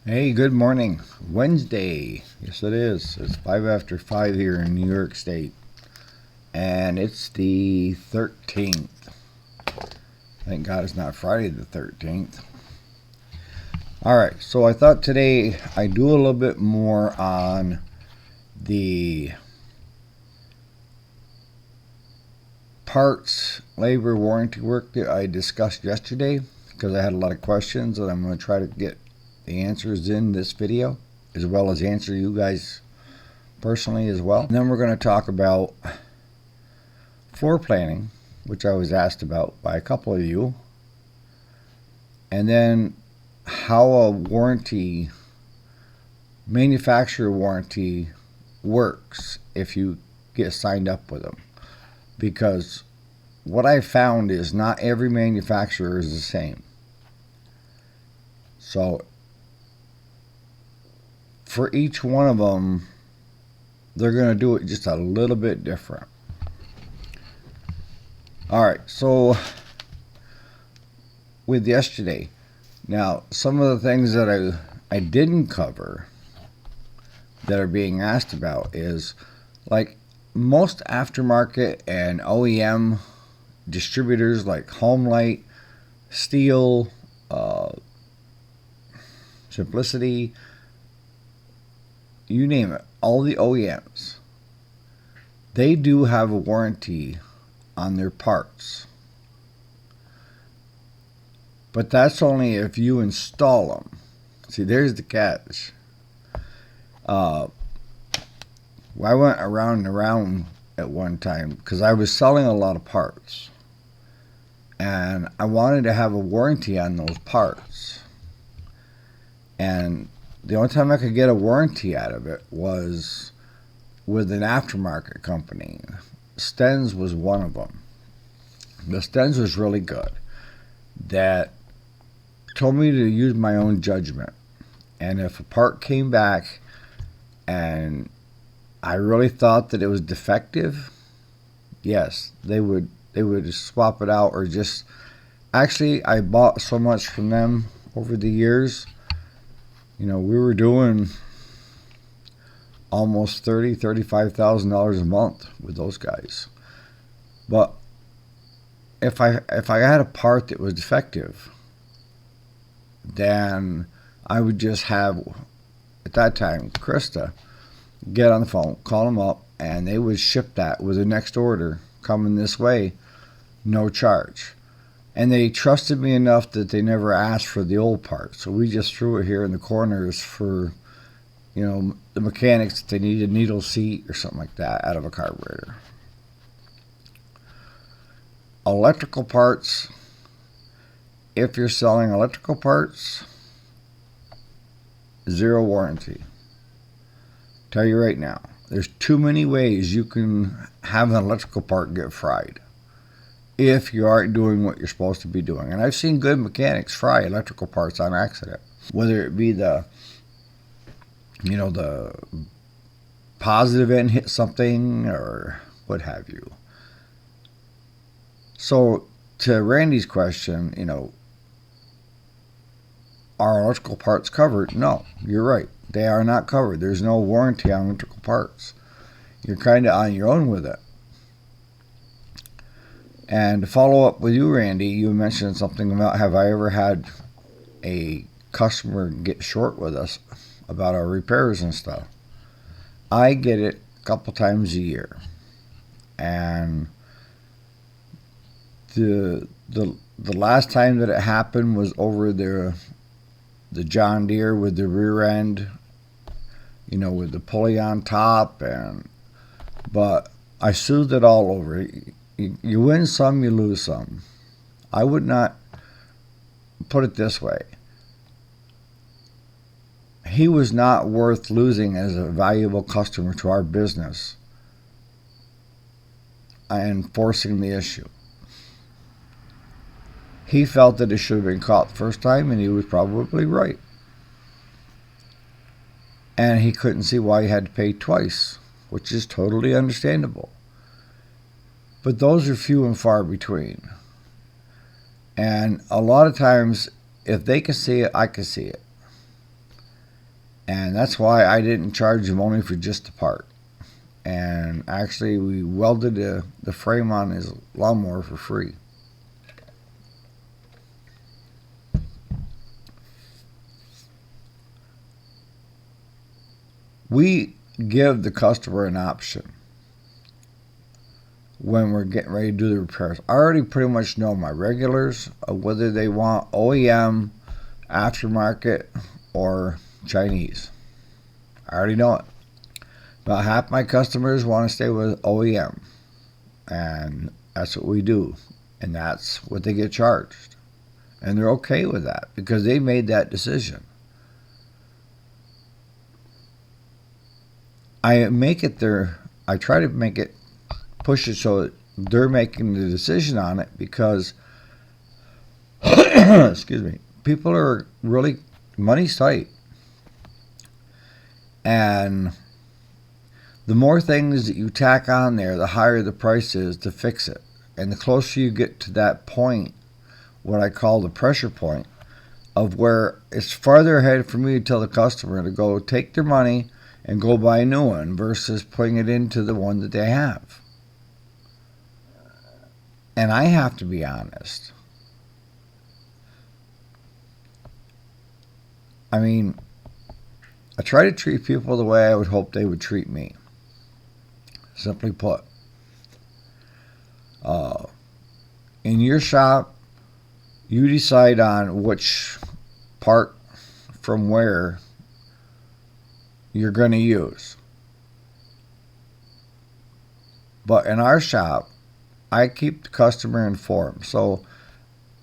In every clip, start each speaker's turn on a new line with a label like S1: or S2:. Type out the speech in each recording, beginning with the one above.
S1: Hey, good morning. Wednesday. Yes, it is. It's 5 after 5 here in New York State. And it's the 13th. Thank God it's not Friday the 13th. Alright, so I thought today I'd do a little bit more on the parts, labor, warranty work that I discussed yesterday because I had a lot of questions and I'm going to try to get the answers in this video as well as answer you guys personally as well. And then we're going to talk about floor planning, which I was asked about by a couple of you, and then how a warranty, manufacturer warranty, works if you get signed up with them. Because what I found is not every manufacturer is the same. So for each one of them, they're going to do it just a little bit different. Alright, so with yesterday, now some of the things that I didn't cover that are being asked about is like most aftermarket and OEM distributors like Homelight, Steel, Simplicity, you name it, all the OEMs, they do have a warranty on their parts. But that's only if you install them. See, there's the catch. I went around and around at one time because I was selling a lot of parts. And I wanted to have a warranty on those parts. And the only time I could get a warranty out of it was with an aftermarket company. Sten's was one of them. The Sten's was really good. That told me to use my own judgment. And if a part came back and I really thought that it was defective, yes, they would swap it out or just... Actually, I bought so much from them over the years. You know, we were doing almost $35,000 a month with those guys. But if I had a part that was defective, then I would just have, at that time, Krista get on the phone, call them up, and they would ship that with the next order coming this way, no charge. And they trusted me enough that they never asked for the old part. So we just threw it here in the corners for, you know, the mechanics if they need a needle seat or something like that out of a carburetor. Electrical parts, if you're selling electrical parts, zero warranty. Tell you right now, there's too many ways you can have an electrical part get fried if you aren't doing what you're supposed to be doing. And I've seen good mechanics fry electrical parts on accident, whether it be the positive end hit something or what have you. So to Randy's question, are electrical parts covered? No, you're right. They are not covered. There's no warranty on electrical parts. You're kind of on your own with it. And to follow up with you, Randy, you mentioned something about have I ever had a customer get short with us about our repairs and stuff. I get it a couple times a year. And the last time that it happened was over the John Deere with the rear end, with the pulley on top, but I soothed it all over. You win some, you lose some. I would not put it this way. He was not worth losing as a valuable customer to our business and forcing the issue. He felt that it should have been caught the first time, and he was probably right. And he couldn't see why he had to pay twice, which is totally understandable. But those are few and far between. And a lot of times, if they can see it, I can see it. And that's why I didn't charge him only for just the part. And actually, we welded the frame on his lawnmower for free. We give the customer an option when we're getting ready to do the repairs. I already pretty much know my regulars of whether they want OEM, aftermarket, or Chinese. I already know it. About half my customers want to stay with OEM, and that's what we do, and that's what they get charged. And they're okay with that because they made that decision. I try to make it, push it so that they're making the decision on it because, excuse me, people are really, money's tight. And the more things that you tack on there, the higher the price is to fix it. And the closer you get to that point, what I call the pressure point, of where it's farther ahead for me to tell the customer to go take their money and go buy a new one versus putting it into the one that they have. And I have to be honest. I mean, I try to treat people the way I would hope they would treat me. Simply put. In your shop, you decide on which part from where you're going to use. But in our shop, I keep the customer informed. So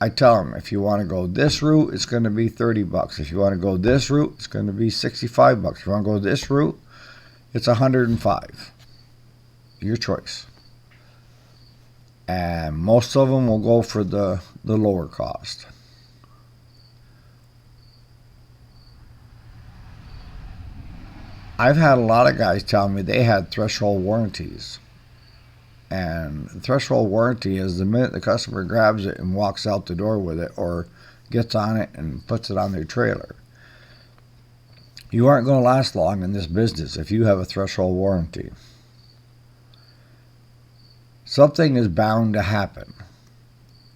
S1: I tell them, if you want to go this route, it's going to be $30. If you want to go this route, it's going to be $65. If you want to go this route, it's $105. Your choice. And most of them will go for the lower cost. I've had a lot of guys tell me they had threshold warranties. And the threshold warranty is the minute the customer grabs it and walks out the door with it or gets on it and puts it on their trailer. You aren't going to last long in this business if you have a threshold warranty. Something is bound to happen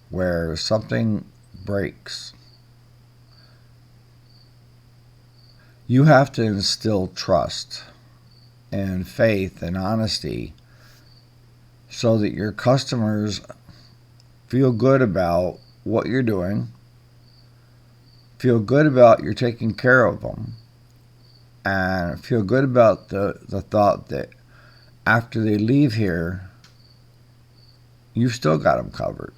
S1: where something breaks. You have to instill trust and faith and honesty so that your customers feel good about what you're doing, feel good about you're taking care of them, and feel good about the thought that after they leave here, you've still got them covered.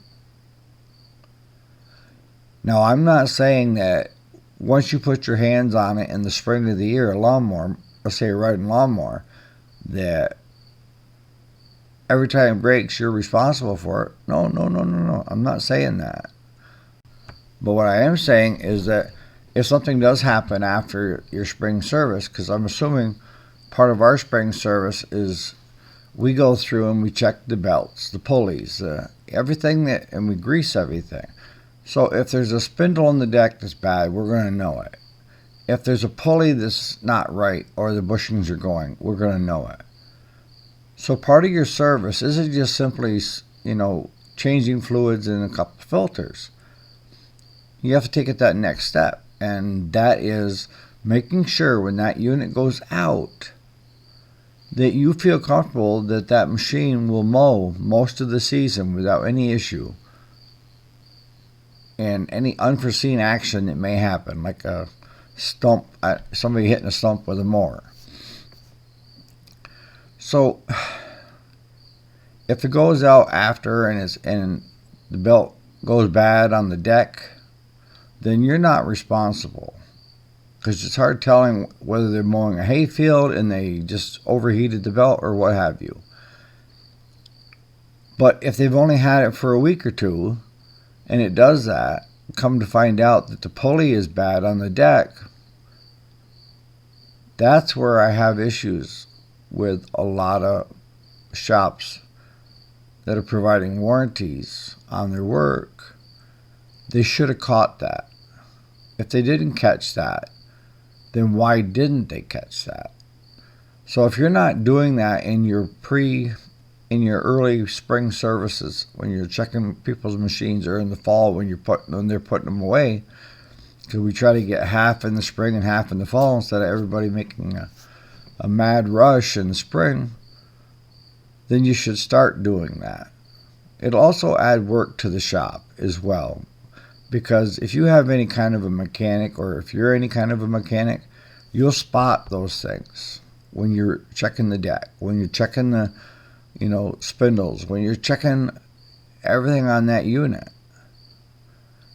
S1: Now, I'm not saying that once you put your hands on it in the spring of the year, a lawnmower, let's say a riding lawnmower, that every time it breaks, you're responsible for it. No. I'm not saying that. But what I am saying is that if something does happen after your spring service, because I'm assuming part of our spring service is we go through and we check the belts, the pulleys, everything and we grease everything. So if there's a spindle on the deck that's bad, we're going to know it. If there's a pulley that's not right or the bushings are going, we're going to know it. So part of your service isn't just simply, changing fluids in a couple of filters. You have to take it that next step, and that is making sure when that unit goes out that you feel comfortable that that machine will mow most of the season without any issue and any unforeseen action that may happen, like a stump, somebody hitting a stump with a mower. So if it goes out after and the belt goes bad on the deck, then you're not responsible, because it's hard telling whether they're mowing a hayfield and they just overheated the belt or what have you. But if they've only had it for a week or two and it does that, come to find out that the pulley is bad on the deck, that's where I have issues with a lot of shops that are providing warranties on their work. They should have caught that. If they didn't catch that, then why didn't they catch that? So if you're not doing that in your early spring services, when you're checking people's machines, or in the fall when they're putting them away, because we try to get half in the spring and half in the fall instead of everybody making a mad rush in the spring, then you should start doing that. It'll also add work to the shop as well, because if you have any kind of a mechanic, or if you're any kind of a mechanic, you'll spot those things when you're checking the deck, when you're checking the spindles, when you're checking everything on that unit.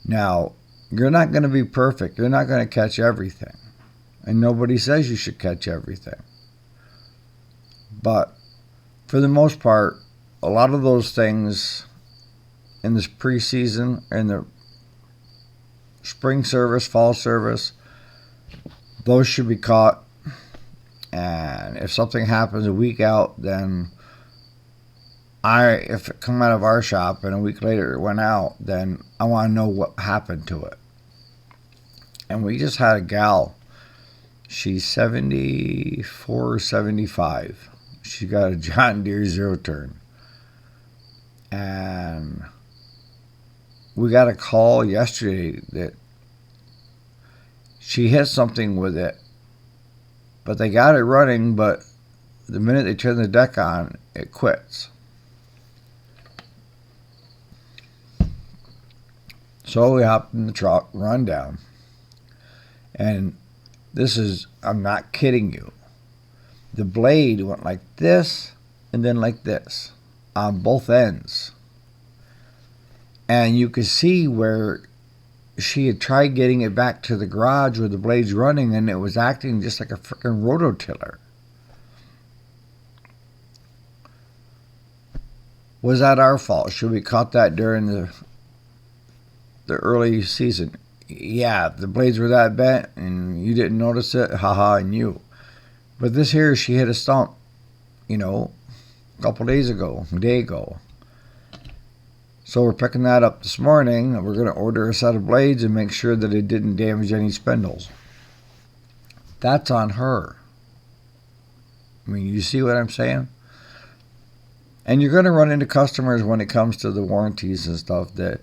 S1: Now, you're not going to be perfect. You're not going to catch everything. And nobody says you should catch everything. But for the most part, a lot of those things in this preseason, in the spring service, fall service, those should be caught. And if something happens a week out, then if it come out of our shop and a week later it went out, then I want to know what happened to it. And we just had a gal. She's 74 or 75. She got a John Deere zero turn. And we got a call yesterday that she hit something with it. But they got it running, but the minute they turn the deck on, it quits. So we hopped in the truck, run down. And I'm not kidding you. The blade went like this and then like this on both ends. And you could see where she had tried getting it back to the garage where the blade's running, and it was acting just like a freaking rototiller. Was that our fault? Should we caught that during the early season? Yeah, the blades were that bent and you didn't notice it, haha, and you. But this here, she hit a stump, a couple days ago, a day ago. So we're picking that up this morning, and we're going to order a set of blades and make sure that it didn't damage any spindles. That's on her. I mean, you see what I'm saying? And you're going to run into customers when it comes to the warranties and stuff that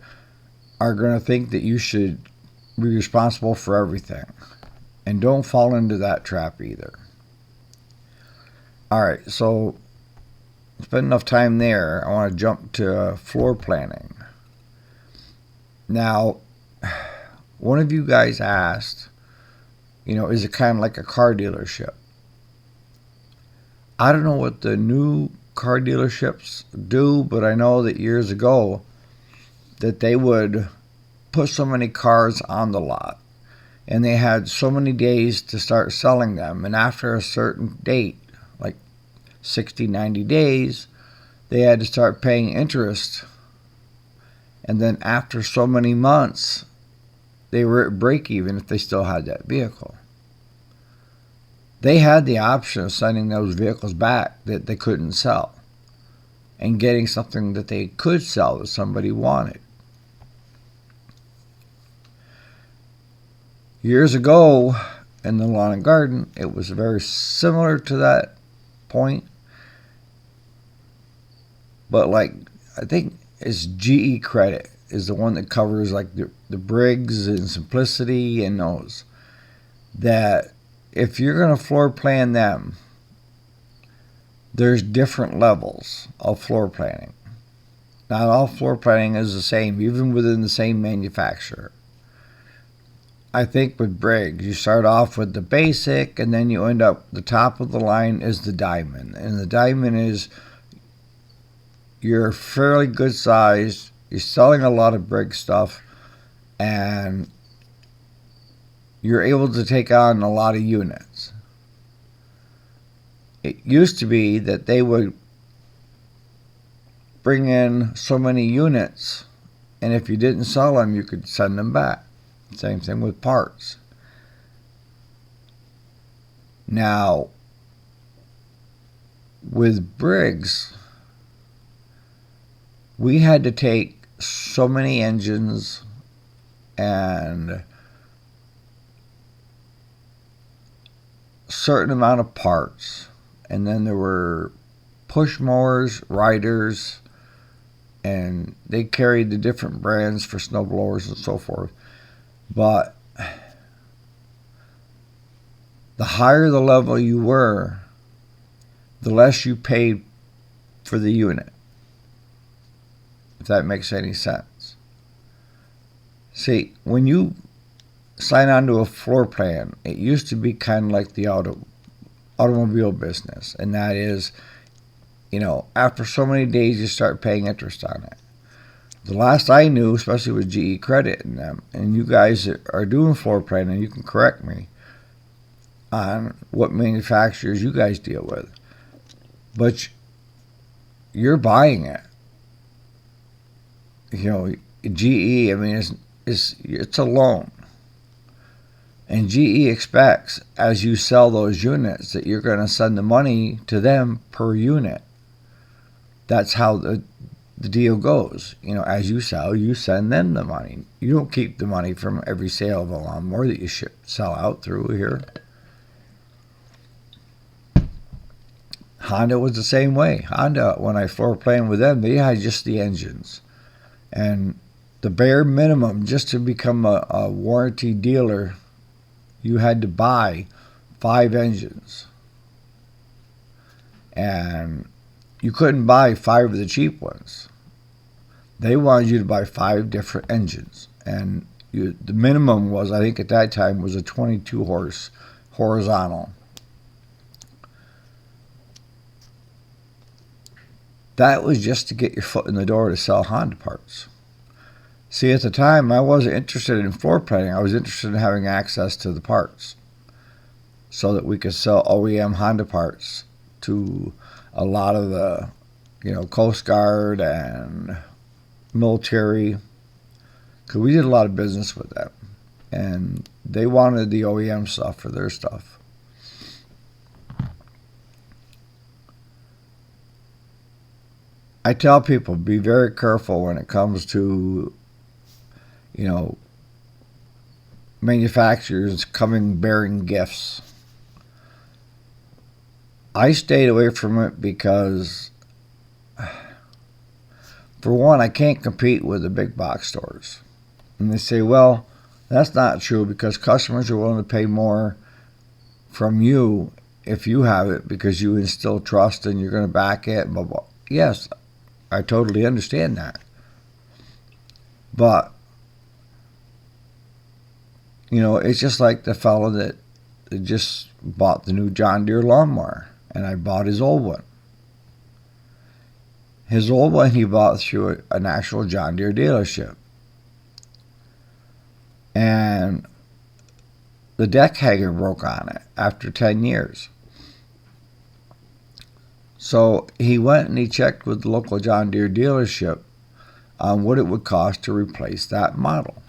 S1: are going to think that you should be responsible for everything. And don't fall into that trap either. Alright, so spend enough time there. I want to jump to floor planning. Now, one of you guys asked, is it kind of like a car dealership? I don't know what the new car dealerships do, but I know that years ago that they would put so many cars on the lot, and they had so many days to start selling them, and after a certain date, like 60, 90 days, they had to start paying interest. And then after so many months, they were at break even if they still had that vehicle. They had the option of sending those vehicles back that they couldn't sell and getting something that they could sell that somebody wanted. Years ago in the lawn and garden, it was very similar to that point. But I think it's GE Credit is the one that covers like the Briggs and Simplicity and those. That if you're going to floor plan them, there's different levels of floor planning. Not all floor planning is the same, even within the same manufacturer. I think with Briggs, you start off with the basic, and then you end up, the top of the line is the diamond. And the diamond is, you're fairly good size, you're selling a lot of Briggs stuff, and you're able to take on a lot of units. It used to be that they would bring in so many units, and if you didn't sell them, you could send them back. Same thing with parts. Now, with Briggs, we had to take so many engines and certain amount of parts, and then there were push mowers, riders, and they carried the different brands for snow blowers and so forth. But the higher the level you were, the less you paid for the unit, if that makes any sense. See, when you sign on to a floor plan, it used to be kind of like the automobile business, and that is, after so many days you start paying interest on it. The last I knew, especially with GE Credit and them, and you guys that are doing floor planning, you can correct me on what manufacturers you guys deal with, but you're buying it. GE, I mean, it's a loan. And GE expects, as you sell those units, that you're going to send the money to them per unit. That's how the deal goes. As you sell, you send them the money. You don't keep the money from every sale of a lawnmower that you sell out through here. Honda was the same way. Honda, when I floor planned with them, they had just the engines. And the bare minimum, just to become a warranty dealer, you had to buy 5 engines. And you couldn't buy 5 of the cheap ones. They wanted you to buy 5 different engines. And the minimum was, I think at that time, was a 22 horse horizontal. That was just to get your foot in the door to sell Honda parts. See, at the time, I wasn't interested in floor planning. I was interested in having access to the parts so that we could sell OEM Honda parts to a lot of the, Coast Guard and military, because we did a lot of business with them. And they wanted the OEM stuff for their stuff. I tell people, be very careful when it comes to, manufacturers coming bearing gifts. I stayed away from it because, for one, I can't compete with the big box stores. And they say, well, that's not true because customers are willing to pay more from you if you have it because you instill trust and you're going to back it. Blah, blah. Yes, I totally understand that. But, it's just like the fellow that just bought the new John Deere lawnmower, and I bought his old one. His old one he bought through an actual John Deere dealership. And the deck hanger broke on it after 10 years. So he went and he checked with the local John Deere dealership on what it would cost to replace that model.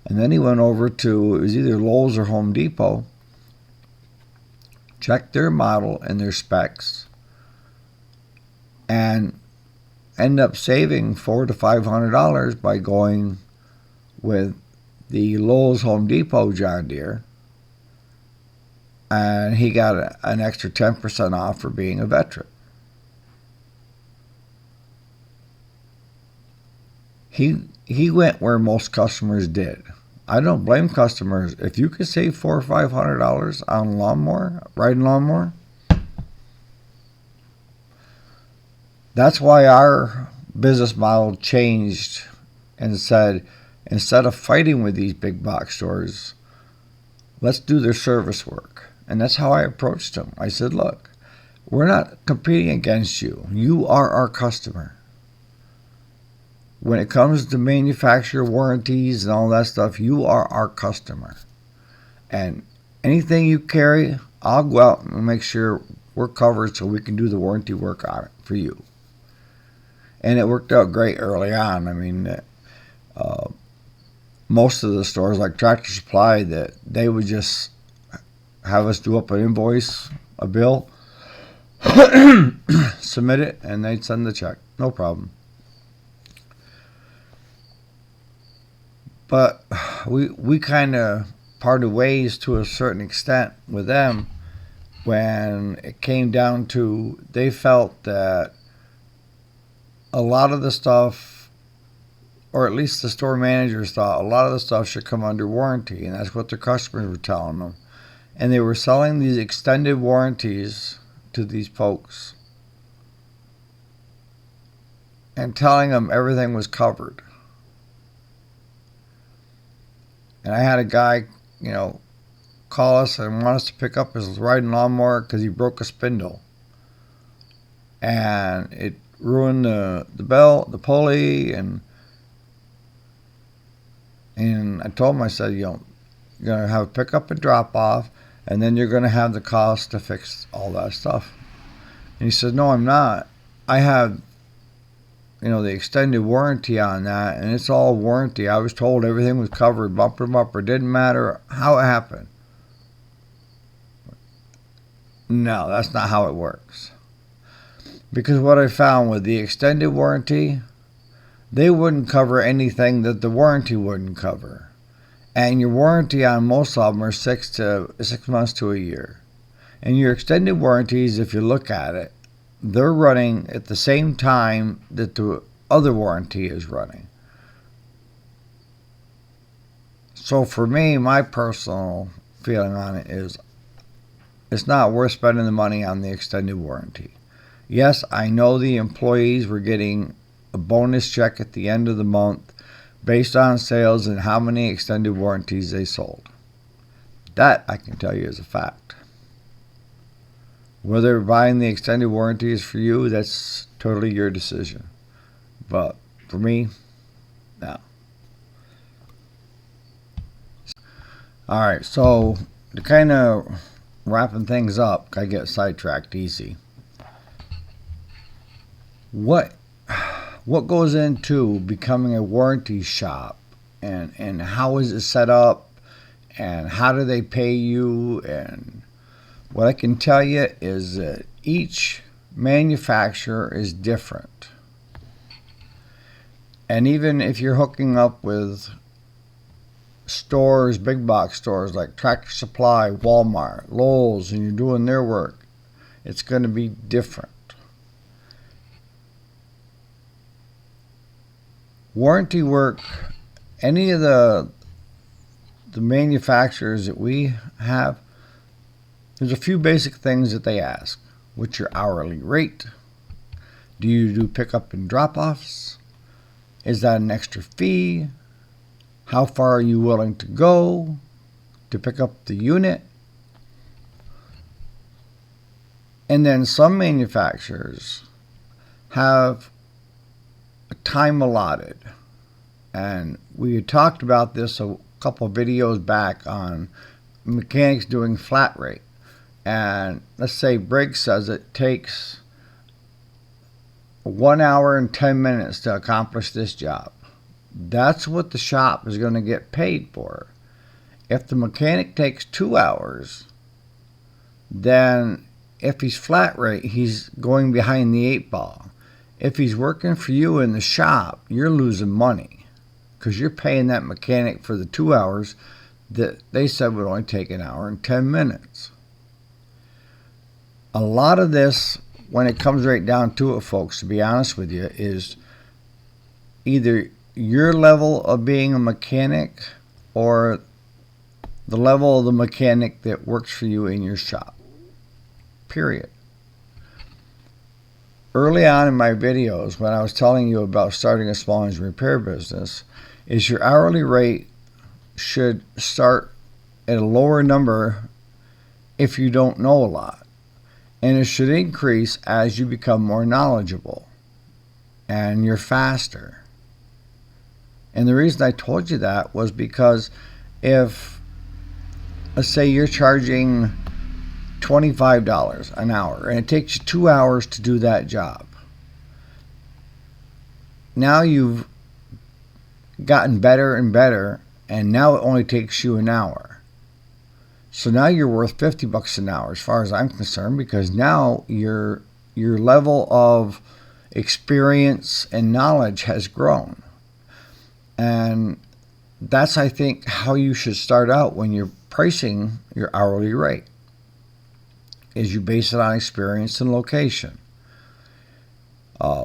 S1: And then he went over to, it was either Lowe's or Home Depot, checked their model and their specs, and ended up saving $400 to $500 by going with the Lowe's Home Depot John Deere. And he got an extra 10% off for being a veteran. He went where most customers did. I don't blame customers. If you could save $400 or $500 on a lawnmower, riding lawnmower, that's why our business model changed and said, instead of fighting with these big box stores, let's do their service work. And that's how I approached them. I said, look, we're not competing against you. You are our customer. When it comes to manufacturer warranties and all that stuff, you are our customer. And anything you carry, I'll go out and make sure we're covered so we can do the warranty work on it for you. And it worked out great early on. I mean, most of the stores like Tractor Supply, that they would just have us do up an invoice, a bill, submit it, and they'd send the check. No problem. But we kind of parted ways to a certain extent with them when it came down to they felt that a lot of the stuff, or at least the store managers thought, a lot of the stuff should come under warranty, and that's what their customers were telling them. And they were selling these extended warranties to these folks and telling them everything was covered. And I had a guy, call us and want us to pick up his riding lawnmower because he broke a spindle. And it ruined the belt, the pulley, and I told him, I said, you're going to have a pickup and drop off, and then you're going to have the cost to fix all that stuff. And he said, no, I'm not. I have the extended warranty on that, and it's all warranty. I was told everything was covered, bumper to bumper. It didn't matter how it happened. No, that's not how it works. Because what I found with the extended warranty, they wouldn't cover anything that the warranty wouldn't cover. And your warranty on most of them are 6 months to a year. And your extended warranties, if you look at it, they're running at the same time that the other warranty is running. So for me, my personal feeling on it is it's not worth spending the money on the extended warranty. Yes, I know the employees were getting a bonus check at the end of the month based on sales and how many extended warranties they sold. That I can tell you is a fact. Whether buying the extended warranty is for you, that's totally your decision. But for me, no. All right, so to kind of wrapping things up, I get sidetracked easy. What goes into becoming a warranty shop, and how is it set up, and how do they pay you? And what I can tell you is that each manufacturer is different. And even if you're hooking up with stores, big box stores like Tractor Supply, Walmart, Lowe's, and you're doing their work, it's going to be different. Warranty work, any of the manufacturers that we have, there's a few basic things that they ask. What's your hourly rate? Do you do pickup and drop-offs? Is that an extra fee? How far are you willing to go to pick up the unit? And then some manufacturers have a time allotted. And we had talked about this a couple of videos back on mechanics doing flat rate. And let's say Briggs says it takes 1 hour and 10 minutes to accomplish this job. That's what the shop is going to get paid for. If the mechanic takes 2 hours, then if he's flat rate, he's going behind the 8 ball. If he's working for you in the shop, you're losing money because you're paying that mechanic for the 2 hours that they said would only take 1 hour and 10 minutes. A lot of this, when it comes right down to it, folks, to be honest with you, is either your level of being a mechanic or the level of the mechanic that works for you in your shop. Period. Early on in my videos, when I was telling you about starting a small engine repair business, is your hourly rate should start at a lower number if you don't know a lot. And it should increase as you become more knowledgeable and you're faster. And the reason I told you that was because if, let's say you're charging $25 an hour and it takes you 2 hours to do that job. Now you've gotten better and better, and now it only takes you 1 hour. So now you're worth $50 an hour as far as I'm concerned, because now your level of experience and knowledge has grown. And that's, I think, how you should start out when you're pricing your hourly rate, is you base it on experience and location. Uh,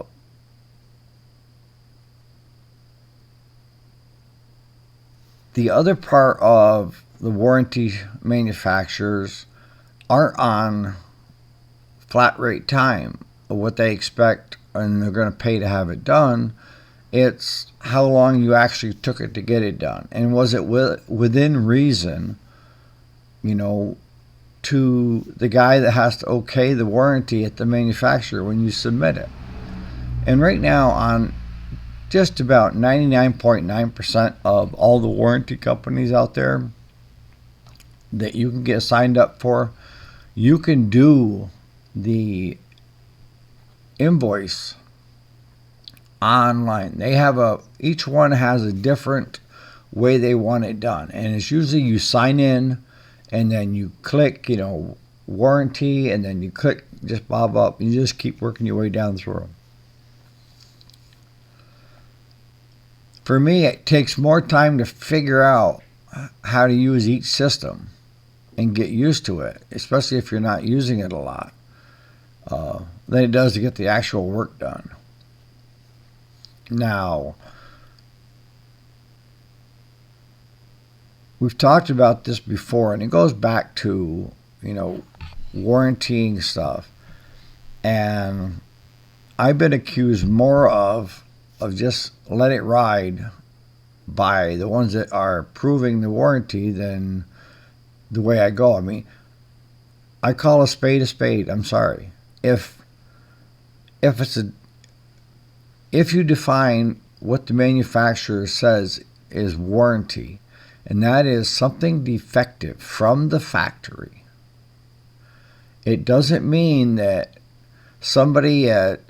S1: the other part of the warranty manufacturers aren't on flat rate time of what they expect and they're going to pay to have it done. It's how long you actually took it to get it done, and was it within reason, to the guy that has to okay the warranty at the manufacturer when you submit it. And right now, on just about 99.9% of all the warranty companies out there that you can get signed up for, you can do the invoice online. Each one has a different way they want it done, and it's usually you sign in and then you click warranty, and then you click just bob up, and you just keep working your way down through them. For me, it takes more time to figure out how to use each system and get used to it, especially if you're not using it a lot, than it does to get the actual work done. Now, we've talked about this before, and it goes back to, warrantying stuff. And I've been accused more of just let it ride by the ones that are proving the warranty than the way I go. I mean, I call a spade a spade. I'm sorry. If you define what the manufacturer says is warranty, and that is something defective from the factory, it doesn't mean that somebody at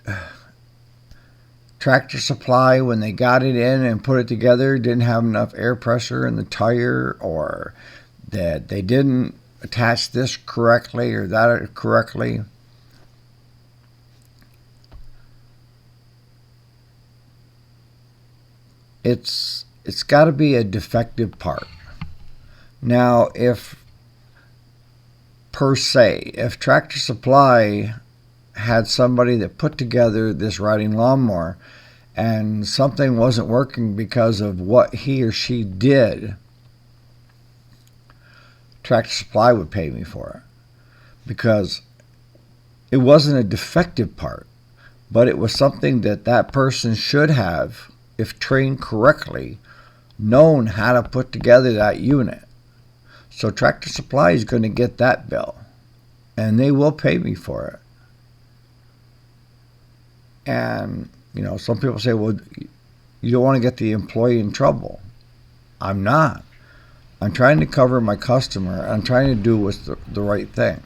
S1: Tractor Supply, when they got it in and put it together, didn't have enough air pressure in the tire, or that they didn't attach this correctly or that correctly. It's got to be a defective part. Now, if Tractor Supply had somebody that put together this riding lawnmower and something wasn't working because of what he or she did, Tractor Supply would pay me for it, because it wasn't a defective part, but it was something that person should have, if trained correctly, known how to put together that unit. So Tractor Supply is going to get that bill, and they will pay me for it. And, some people say, well, you don't want to get the employee in trouble. I'm not. I'm trying to cover my customer. I'm trying to do what's the right thing.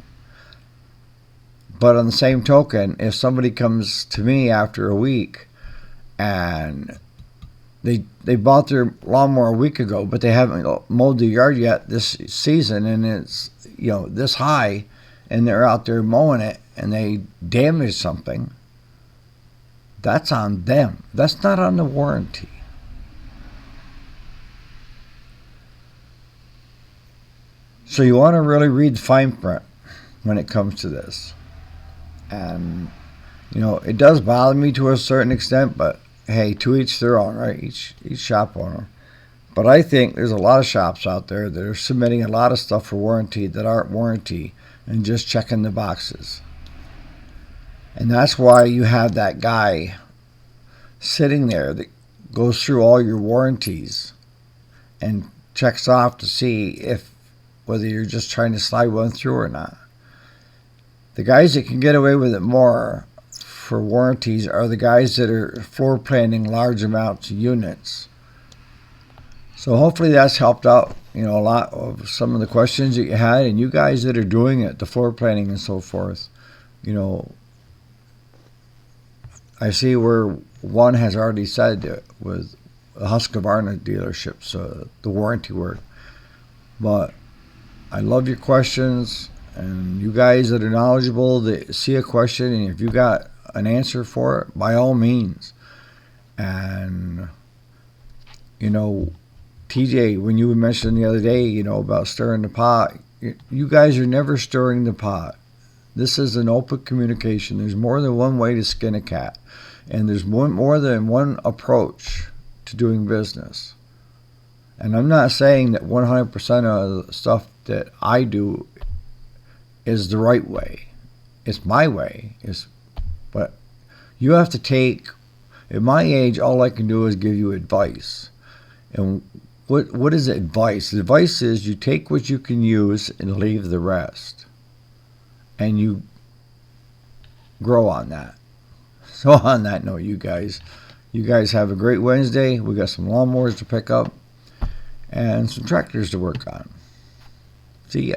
S1: But on the same token, if somebody comes to me after a week and they bought their lawnmower a week ago, but they haven't mowed the yard yet this season, and it's this high, and they're out there mowing it and they damage something, that's on them. That's not on the warranty. So you want to really read the fine print when it comes to this. And, it does bother me to a certain extent, but hey, to each their own, right? Each shop owner. But I think there's a lot of shops out there that are submitting a lot of stuff for warranty that aren't warranty and just checking the boxes. And that's why you have that guy sitting there that goes through all your warranties and checks off to see whether you're just trying to slide one through or not. The guys that can get away with it more for warranties are the guys that are floor planning large amounts of units. So hopefully that's helped out, a lot of some of the questions that you had, and you guys that are doing it, the floor planning and so forth. I see where one has already said it with the Husqvarna dealerships, the warranty work. But I love your questions, and you guys that are knowledgeable, that see a question, and if you got an answer for it, by all means. And, TJ, when you mentioned the other day, about stirring the pot, you guys are never stirring the pot. This is an open communication. There's more than one way to skin a cat, and there's more than one approach to doing business. And I'm not saying that 100% of the stuff that I do is the right way. It's my way. But you have to take, at my age, all I can do is give you advice. And what is advice? Advice is you take what you can use and leave the rest. And you grow on that. So on that note, you guys have a great Wednesday. We got some lawnmowers to pick up and some tractors to work on. See ya.